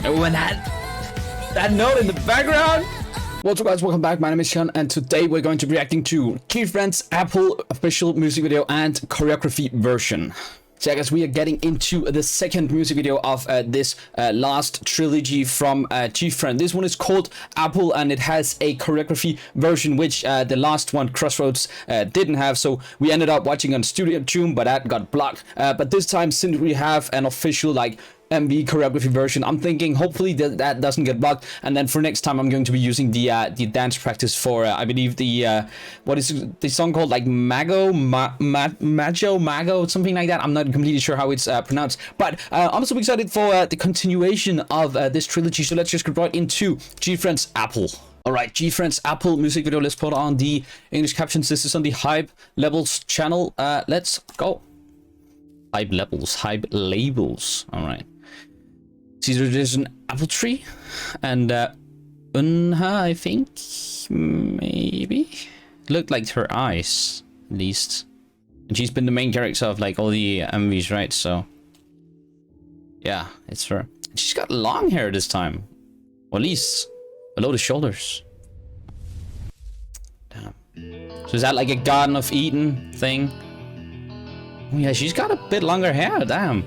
Oh, and that note in the background. What's up, guys? Welcome back. My name is Shun, and today we're going to be reacting to GFRIEND's Apple official music video and choreography version. So, guys, we are getting into the second music video of this last trilogy from GFRIEND. This one is called Apple, and it has a choreography version, which the last one, Crossroads, didn't have. So we ended up watching on Studio Tune, but that got blocked. But this time, since we have an official, like, MV choreography version, I'm thinking hopefully that doesn't get blocked, and then for next time I'm going to be using the dance practice for I believe the what is the song called, like Mago, something like that. I'm not completely sure how it's pronounced, but I'm so excited for the continuation of this trilogy. So let's just get right into GFRIEND's Apple. Alright, GFRIEND's Apple music video. Let's put on the English captions. This is on the Hype Levels channel. Let's go. Hype Levels, Hype Labels. Alright. See, there's an apple tree, and Unha, I think, maybe, looked like her eyes, at least. And she's been the main character of like all the MVs, right? So, yeah, it's her. She's got long hair this time, or at least below the shoulders. Damn. So is that like a Garden of Eden thing? Oh yeah, she's got a bit longer hair. Damn.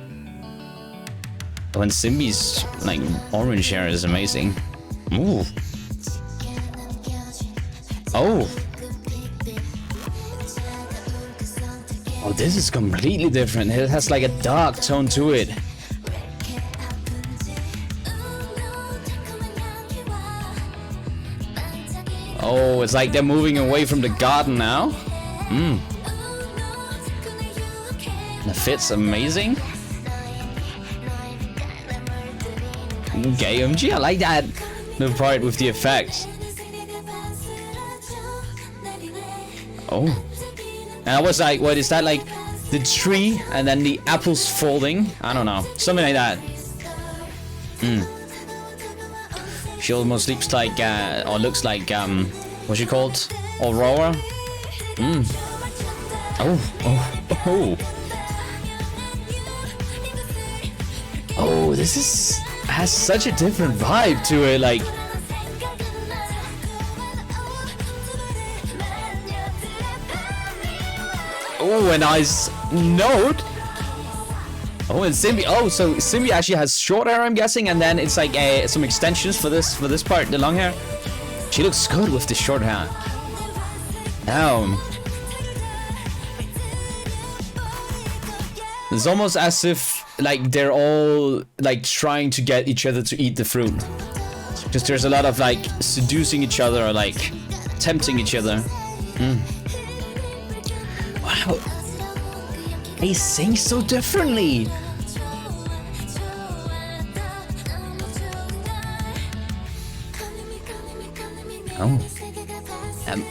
When Simbi's like orange hair is amazing. Ooh. Oh. Oh, this is completely different. It has like a dark tone to it. Oh, it's like they're moving away from the garden now. The fit's amazing. Okay, OMG, I like that. The part with the effects. Oh. And I was like, what is that, like the tree and then the apples folding? I don't know. Something like that. She almost looks like, or looks like, what's she called? Aurora? Oh. Oh, this has such a different vibe to it, like. Oh, a nice note. Oh, and Simbi. Oh, so Simbi actually has short hair, I'm guessing, and then it's like some extensions for this part, the long hair. She looks good with the short hair. It's almost as if like they're all like trying to get each other to eat the fruit, because there's a lot of like seducing each other or like tempting each other. Wow, they sing so differently. Oh,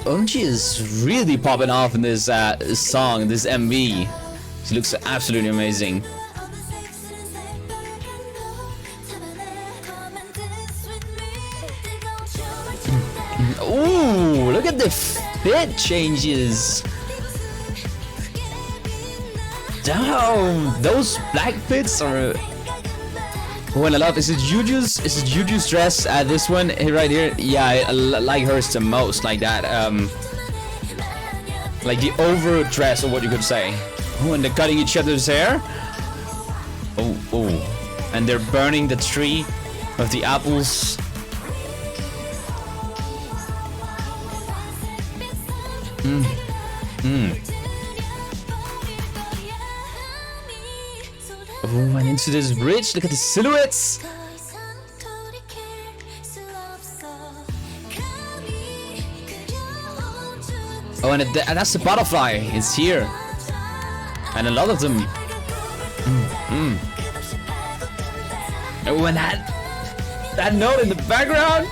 Unji is really popping off in this song, this MV. She looks absolutely amazing. Ooh, look at the fit changes. Damn, those black fits are. Oh, and I love. Is it Juju's dress? This one right here. Yeah, I like hers the most. Like that. Like the over dress, or what you could say. Oh, and they're cutting each other's hair. Oh, and they're burning the tree of the apples. Oh, and into this bridge. Look at the silhouettes. Oh, and that's the butterfly. It's here. And a lot of them. Oh, and that note in the background.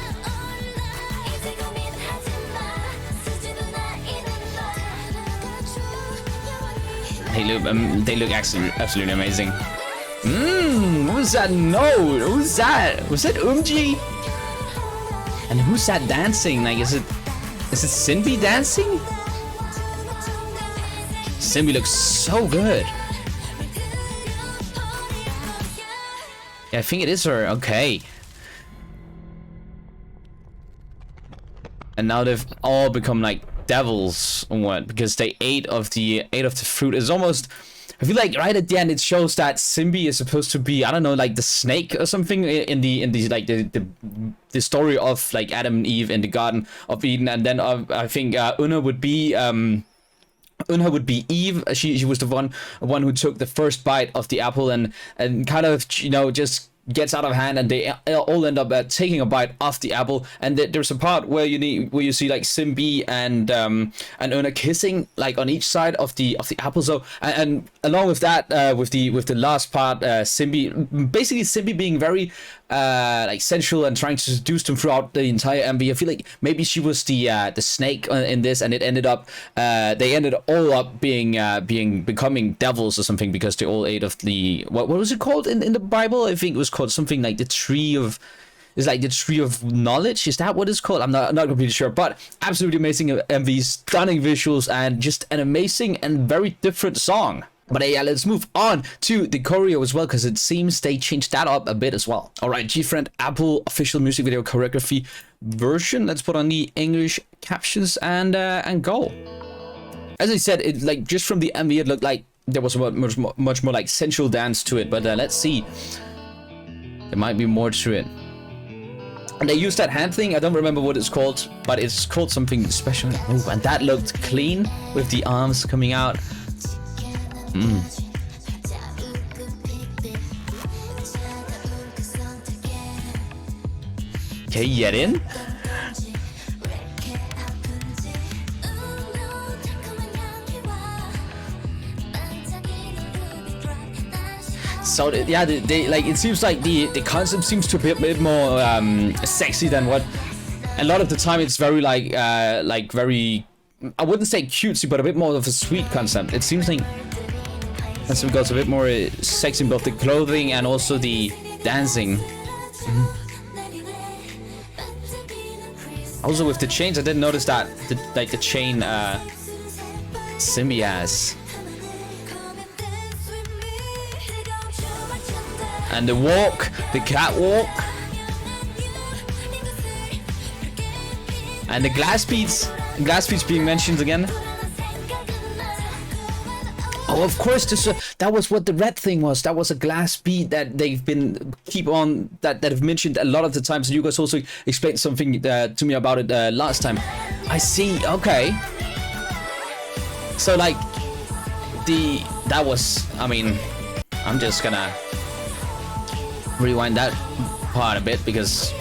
They look absolutely amazing. What was that note? Who's that? Was it Umji? And who's that dancing? Like, is it Simbi dancing? Simbi looks so good. Yeah, I think it is her. Okay. And now they've all become like devils or what? Because they ate of the fruit. It's almost, I feel like right at the end it shows that Simbi is supposed to be, I don't know, like the snake or something in the like the story of like Adam and Eve in the Garden of Eden, and then I think Una would be Eve. She was the one who took the first bite of the apple and kind of, you know, just gets out of hand, and they all end up taking a bite off the apple. And there's a part where you see like Simbi and Una kissing like on each side of the apple. So and along with that, with the last part, Simbi being very like sensual and trying to seduce them throughout the entire MV. I feel like maybe she was the snake in this, and it ended up they ended all up becoming devils or something, because they all ate of the what was it called in the Bible? I think it was called something like the tree of. It's like the tree of knowledge. Is that what it's called? I'm not completely sure, but absolutely amazing MV, stunning visuals, and just an amazing and very different song. But yeah, let's move on to the choreo as well, because it seems they changed that up a bit as well. All right, GFRIEND Apple official music video choreography version. Let's put on the English captions and go. As I said, it like just from the MV, it looked like there was much more like sensual dance to it. But let's see. There might be more to it. And they used that hand thing. I don't remember what it's called, but it's called something special. Oh, and that looked clean with the arms coming out. Okay, get in. So yeah, they like, it seems like the concept seems to be a bit more sexy than what a lot of the time. It's very like very, I wouldn't say cutesy, but a bit more of a sweet concept. It seems like that's because a bit more sexy in both the clothing and also the dancing. Also with the chains, I didn't notice that the chain Simbi has. And the walk, the catwalk, and the glass beads being mentioned again. Oh, of course, that was what the red thing was. That was a glass bead that they've been that have mentioned a lot of the times. And you guys also explained something to me about it last time. I see. Okay. So like that was. I mean, I'm just gonna rewind that part a bit because.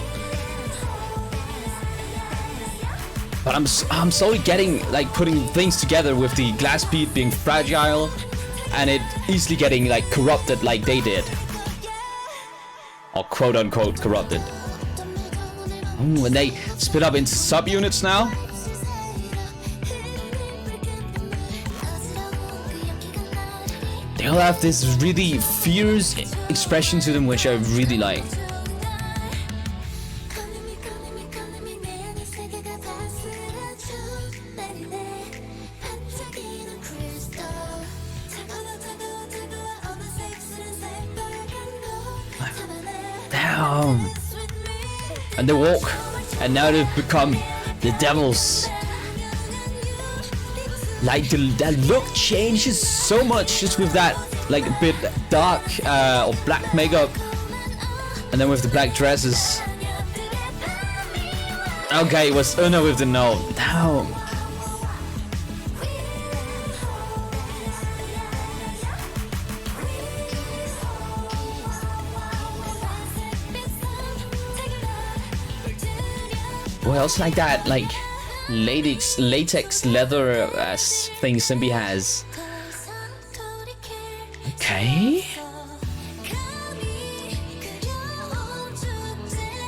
But I'm slowly getting, like, putting things together with the glass bead being fragile and it easily getting, like, corrupted like they did. Or quote-unquote corrupted. Ooh, and they split up into subunits now. They all have this really fierce expression to them, which I really like. Damn. And they walk, and now they've become the devils. Like that look changes so much just with that, like a bit dark or black makeup, and then with the black dresses. Okay, it was Una with the no. Damn. What else like that? Like latex leather thing Simbi has. Okay.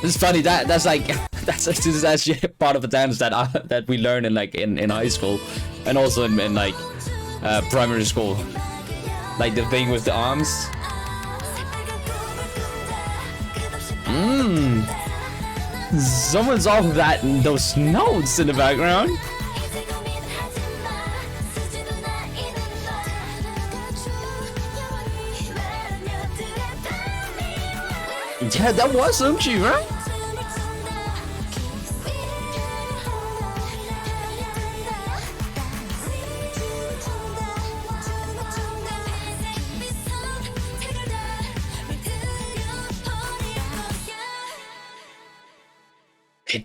It's funny that's like that's actually part of a dance that we learn in high school and also in like primary school. Like the thing with the arms. Someone's off of that and those notes in the background. Yeah, that was Sungchi, right?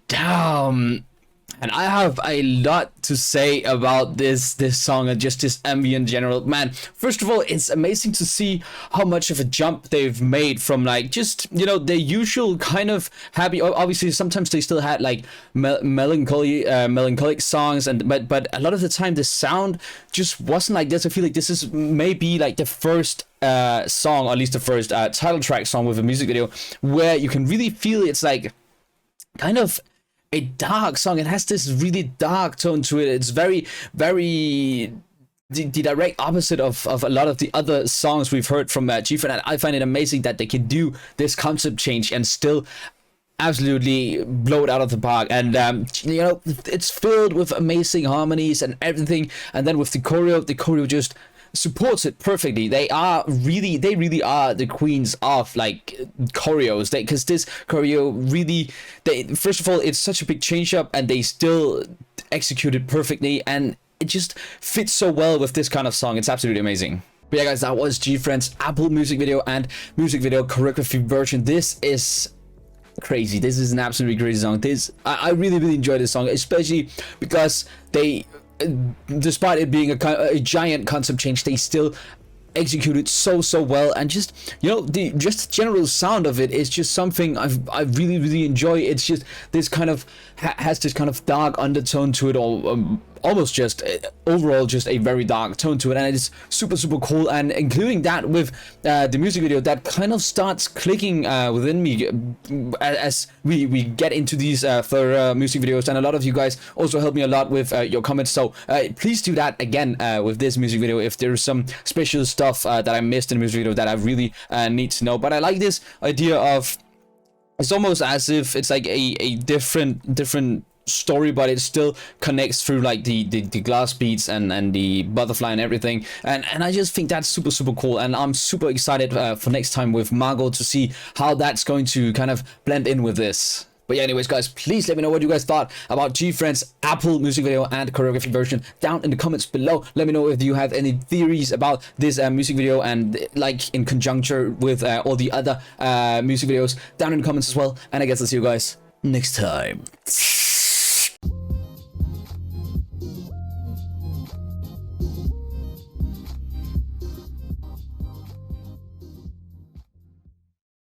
Damn. And I have a lot to say about this song and just this MV in general. Man, first of all, it's amazing to see how much of a jump they've made from like just, you know, the usual kind of happy. Obviously, sometimes they still had like melancholic songs, and but a lot of the time the sound just wasn't like this. I feel like this is maybe like the first song, or at least the first title track song with a music video where you can really feel it's like kind of a dark song. It has this really dark tone to it. It's very, very the direct opposite of a lot of the other songs we've heard from GFRIEND. And I find it amazing that they can do this concept change and still absolutely blow it out of the park. And you know, it's filled with amazing harmonies and everything. And then with the choreo just supports it perfectly. They really are the queens of like choreos, because this choreo really, first of all, it's such a big change up and they still execute it perfectly, and it just fits so well with this kind of song. It's absolutely amazing. But yeah guys, that was GFRIEND's Apple music video and music video choreography version. This is crazy. This is an absolutely crazy song. I really enjoy this song, especially because they, despite it being a giant concept change, they still executed so well. And just, you know, the general sound of it is just something I really enjoy. It's just this kind of has this kind of dark undertone to it, or almost just overall just a very dark tone to it, and it's super cool. And including that with the music video, that kind of starts clicking within me as we get into these further music videos. And a lot of you guys also help me a lot with your comments, so please do that again with this music video if there's some special stuff that I missed in the music video that I really need to know. But I like this idea of, it's almost as if it's like a different story, but it still connects through like the glass beats and the butterfly and everything. And I just think that's super cool, and I'm super excited for next time with Margot to see how that's going to kind of blend in with this. But yeah, anyways guys, please let me know what you guys thought about GFRIEND's Apple music video and choreography version down in the comments below. Let me know if you have any theories about this music video, and like in conjunction with all the other music videos down in the comments as well. And I guess I'll see you guys next time.